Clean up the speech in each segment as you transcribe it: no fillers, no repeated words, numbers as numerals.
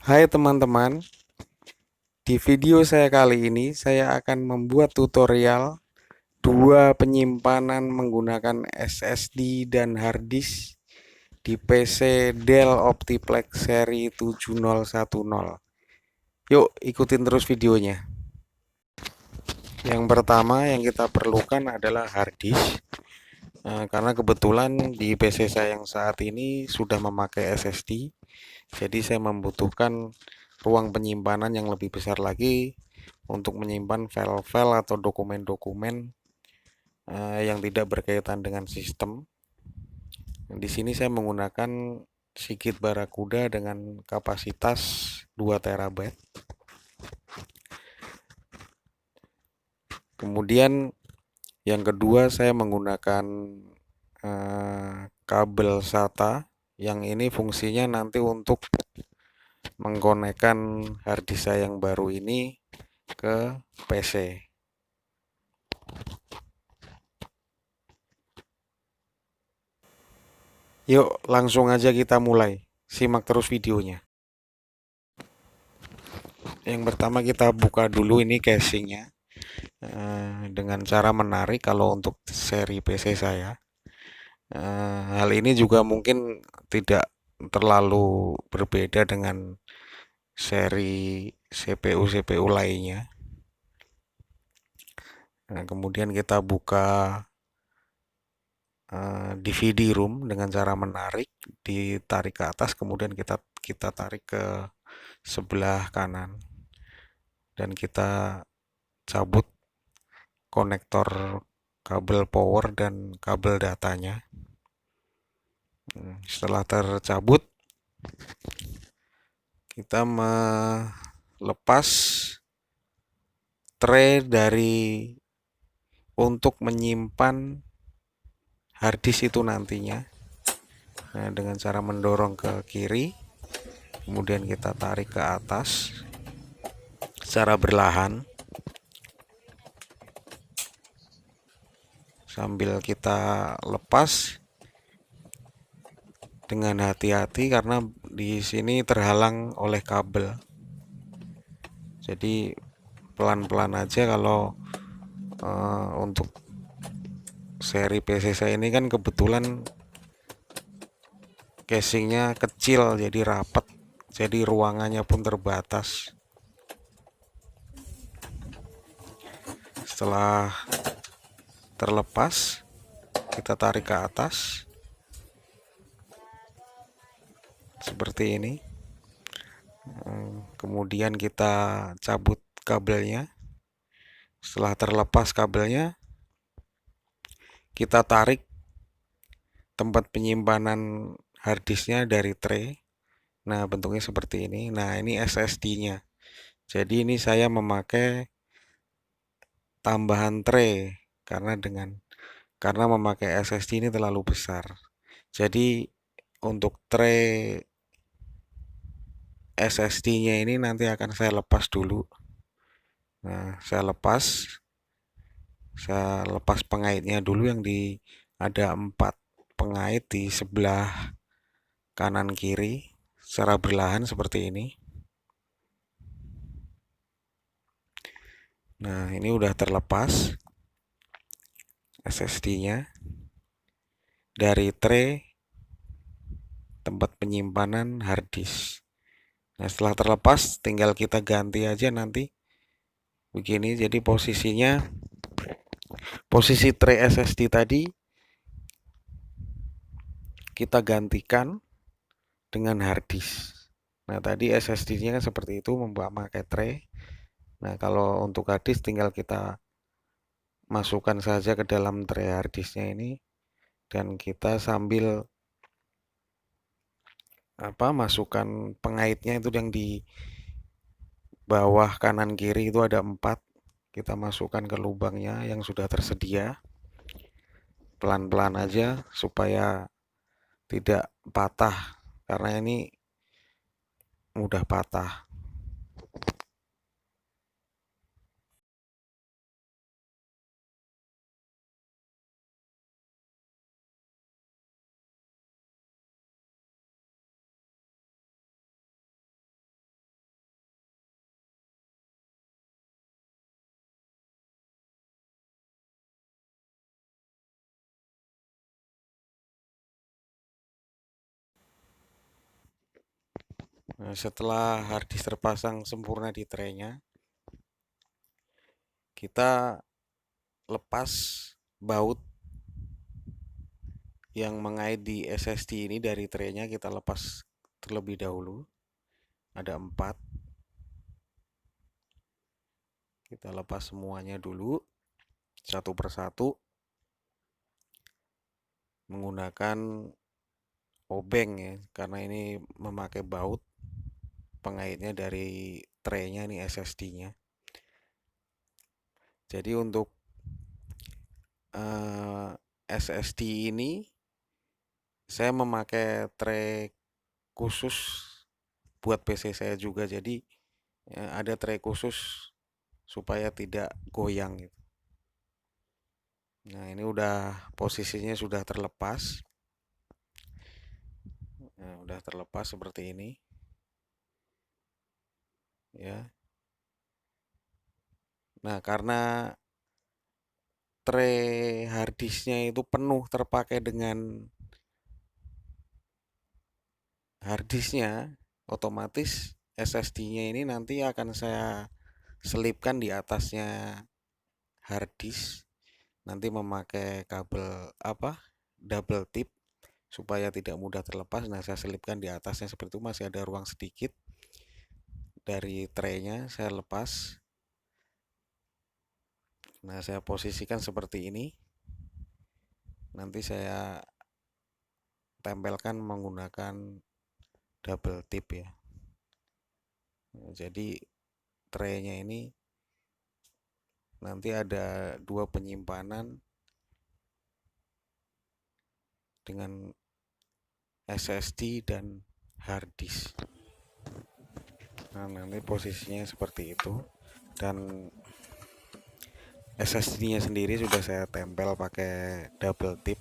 Hai teman-teman, di video saya kali ini saya akan membuat tutorial dua penyimpanan menggunakan SSD dan hard disk di PC Dell Optiplex seri 7010. Yuk ikutin terus videonya. Yang pertama yang kita perlukan adalah hard disk. Karena kebetulan di PC saya yang saat ini sudah memakai SSD, jadi saya membutuhkan ruang penyimpanan yang lebih besar lagi untuk menyimpan file-file atau dokumen-dokumen yang tidak berkaitan dengan sistem. Di sini saya menggunakan Seagate Barakuda dengan kapasitas 2 TB. Kemudian yang kedua saya menggunakan kabel SATA yang ini fungsinya nanti untuk mengkonekkan hard disk saya yang baru ini ke PC. Yuk langsung aja kita mulai. Simak terus videonya. Yang pertama kita buka dulu ini casingnya dengan cara menarik kalau untuk seri PC saya. Hal ini juga mungkin tidak terlalu berbeda dengan seri CPU lainnya. Nah, kemudian kita buka DVD room dengan cara menarik, ditarik ke atas, kemudian kita tarik ke sebelah kanan dan kita cabut konektor kabel power dan kabel datanya. Setelah tercabut, kita melepas tray untuk menyimpan harddisk itu nantinya. Nah, dengan cara mendorong ke kiri, kemudian kita tarik ke atas secara berlahan sambil kita lepas dengan hati-hati karena di sini terhalang oleh kabel. Jadi pelan-pelan aja kalau untuk seri PC saya ini kan kebetulan casingnya kecil jadi rapat, jadi ruangannya pun terbatas. Setelah terlepas, kita tarik ke atas seperti ini. Kemudian kita cabut kabelnya. Setelah terlepas kabelnya, kita tarik tempat penyimpanan harddisknya dari tray. Nah, bentuknya seperti ini. Nah, ini SSD-nya. Jadi ini saya memakai tambahan tray karena memakai SSD ini terlalu besar. Jadi untuk tray SSD-nya ini nanti akan saya lepas dulu. Nah, saya lepas pengaitnya dulu yang ada 4 pengait di sebelah kanan kiri secara berlahan seperti ini. Nah, ini udah terlepas SSD-nya dari tray tempat penyimpanan harddisk. Nah, setelah terlepas tinggal kita ganti aja nanti begini. Jadi posisi tray SSD tadi kita gantikan dengan harddisk. Nah, tadi SSD-nya kan seperti itu memakai tray. Nah, kalau untuk harddisk tinggal kita masukkan saja ke dalam tray harddisknya ini dan kita sambil masukkan pengaitnya itu yang di bawah kanan kiri itu ada 4, kita masukkan ke lubangnya yang sudah tersedia pelan-pelan aja supaya tidak patah karena ini mudah patah. Nah, setelah harddisk terpasang sempurna di traynya, kita lepas baut yang mengait di SSD ini dari traynya, kita lepas terlebih dahulu. Ada 4. Kita lepas semuanya dulu satu persatu menggunakan obeng ya, karena ini memakai baut pengaitnya dari traynya nih, SSD-nya. Jadi untuk SSD ini saya memakai tray khusus buat PC saya juga, jadi ada tray khusus supaya tidak goyang gitu. Nah, ini udah posisinya sudah terlepas. Nah, udah terlepas seperti ini ya. Nah, karena tray harddisknya itu penuh terpakai dengan harddisknya, otomatis SSD-nya ini nanti akan saya selipkan di atasnya harddisk, nanti memakai kabel double tip supaya tidak mudah terlepas. Nah, saya selipkan di atasnya seperti itu, masih ada ruang sedikit dari traynya, saya lepas. Nah, saya posisikan seperti ini, nanti saya tempelkan menggunakan double tip ya. Nah, jadi traynya ini nanti ada 2 penyimpanan dengan SSD dan hard disk. Nah, nanti posisinya seperti itu, dan SSD-nya sendiri sudah saya tempel pakai double tip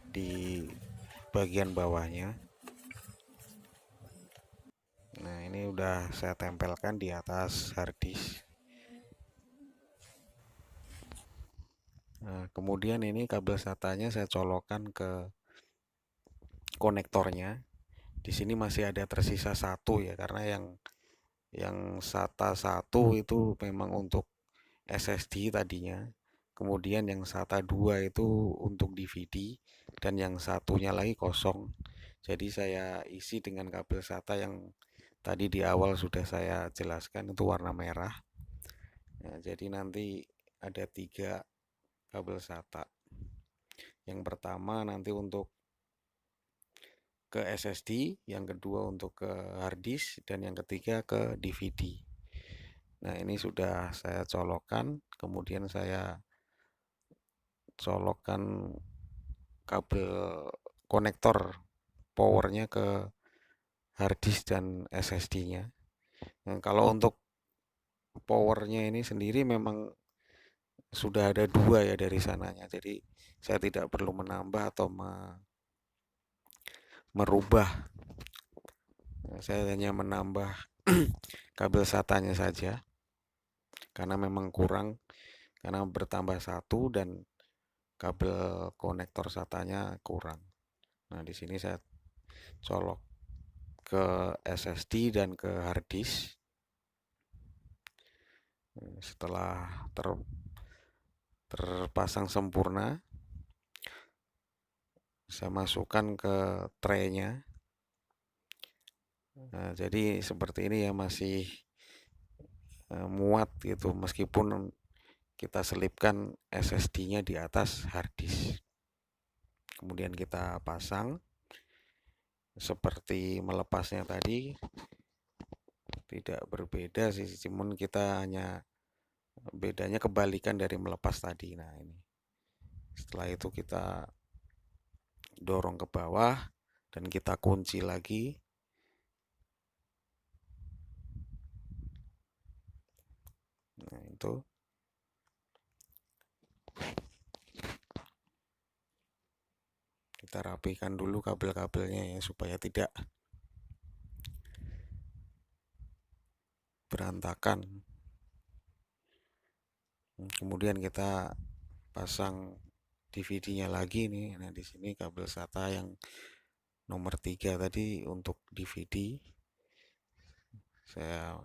di bagian bawahnya. Nah, ini udah saya tempelkan di atas hard disk. Nah, kemudian ini kabel SATA-nya saya colokkan ke konektornya. Di sini masih ada tersisa satu ya, karena yang SATA 1 itu memang untuk SSD tadinya. Kemudian yang SATA 2 itu untuk DVD, dan yang satunya lagi kosong. Jadi saya isi dengan kabel SATA yang tadi di awal sudah saya jelaskan, itu warna merah. Nah, jadi nanti ada 3 kabel SATA. Yang pertama nanti untuk ke SSD, yang kedua untuk ke hard disk, dan yang ketiga ke DVD. Nah, ini sudah saya colokkan, kemudian saya colokkan kabel konektor powernya ke hard disk dan SSD-nya. Nah, kalau untuk powernya ini sendiri memang sudah ada 2 ya dari sananya, jadi saya tidak perlu menambah atau merubah. Nah, saya hanya menambah kabel SATA-nya saja, karena memang kurang, karena bertambah 1 dan kabel konektor SATA-nya kurang. Nah, di sini saya colok ke SSD dan ke hard disk. Setelah terpasang sempurna, saya masukkan ke tray-nya. Nah, jadi seperti ini ya, masih muat gitu, meskipun kita selipkan SSD-nya di atas hard disk. Kemudian kita pasang seperti melepasnya tadi, tidak berbeda sih, cuman kita hanya bedanya kebalikan dari melepas tadi. Nah, ini setelah itu kita dorong ke bawah dan kita kunci lagi. Nah, itu kita rapikan dulu kabel-kabelnya ya, supaya tidak berantakan. Kemudian kita pasang DVD-nya lagi nih. Nah, di sini kabel SATA yang nomor 3 tadi untuk DVD saya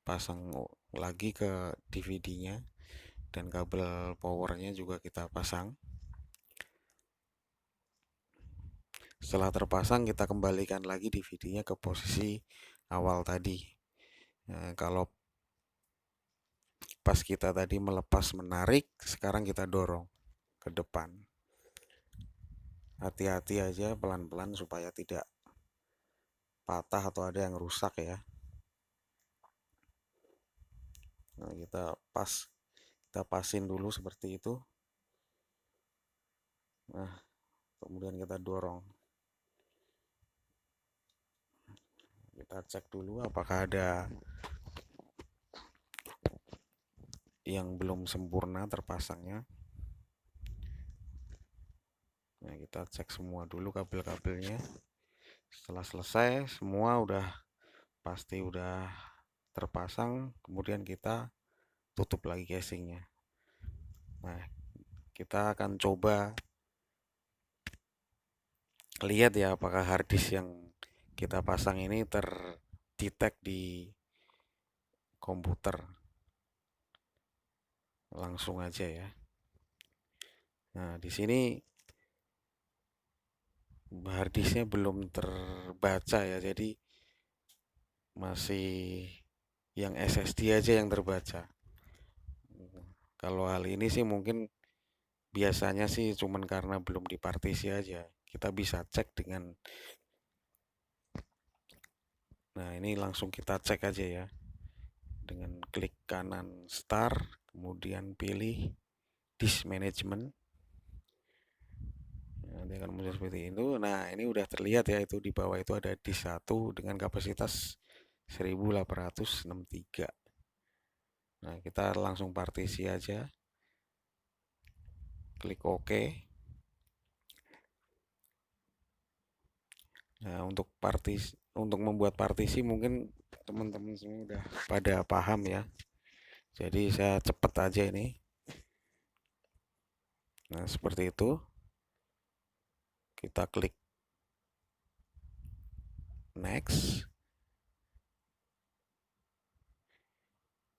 pasang lagi ke DVD-nya, dan kabel powernya juga kita pasang. Setelah terpasang, kita kembalikan lagi DVD-nya ke posisi awal tadi. Nah, kalau pas kita tadi melepas menarik, sekarang kita dorong ke depan. Hati-hati aja, pelan-pelan supaya tidak patah atau ada yang rusak ya. Nah, kita pasin dulu seperti itu. Nah, kemudian kita dorong. Kita cek dulu apakah ada yang belum sempurna terpasangnya. Nah, kita cek semua dulu kabel-kabelnya. Setelah selesai, semua pasti udah terpasang, kemudian kita tutup lagi casingnya. Nah, kita akan coba lihat ya apakah harddisk yang kita pasang ini terdetek di komputer. Langsung aja ya. Nah, di sini harddisknya belum terbaca ya, jadi masih yang SSD aja yang terbaca. Kalau hal ini sih mungkin biasanya sih cuman karena belum dipartisi aja. Kita bisa cek dengan, nah ini langsung kita cek aja ya, dengan klik kanan start, kemudian pilih disk management. Nanti akan muncul seperti itu. Nah, ini udah terlihat ya, itu di bawah itu ada disk 1 dengan kapasitas 1863. Nah, kita langsung partisi aja. Klik OK. Nah, untuk membuat partisi mungkin teman-teman semua udah pada paham ya. Jadi saya cepet aja ini. Nah, seperti itu. Kita klik next.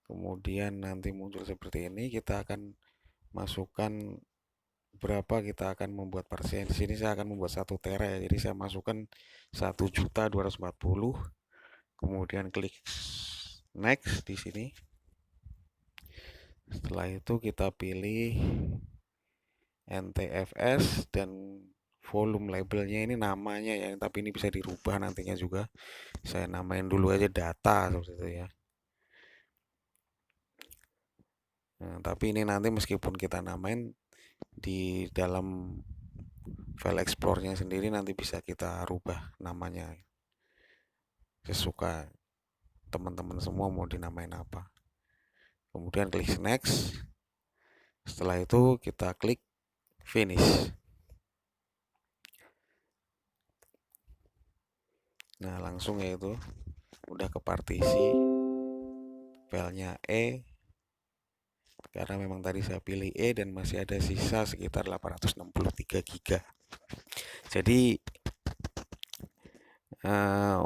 Kemudian nanti muncul seperti ini, kita akan masukkan berapa kita akan membuat partisi. Di sini saya akan membuat 1 tera ya. Jadi saya masukkan 1.240. Kemudian klik next di sini. Setelah itu kita pilih NTFS dan volume labelnya ini namanya ya, tapi ini bisa dirubah nantinya juga. Saya namain dulu aja data seperti itu ya. Nah, tapi ini nanti meskipun kita namain di dalam file explore-nya sendiri nanti bisa kita rubah namanya sesuka teman-teman semua mau dinamain apa. Kemudian klik next. Setelah itu kita klik finish. Nah, langsung ya itu udah ke partisi filenya E, karena memang tadi saya pilih E dan masih ada sisa sekitar 863 GB. Jadi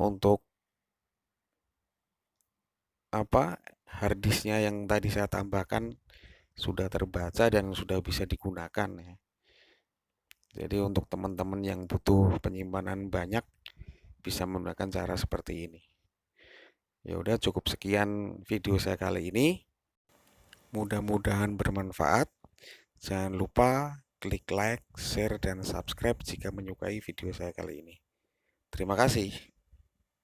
untuk harddisknya yang tadi saya tambahkan sudah terbaca dan sudah bisa digunakan ya. Jadi untuk teman-teman yang butuh penyimpanan banyak bisa menggunakan cara seperti ini. Ya udah, cukup sekian video saya kali ini. Mudah-mudahan bermanfaat. Jangan lupa klik like, share, dan subscribe jika menyukai video saya kali ini. Terima kasih.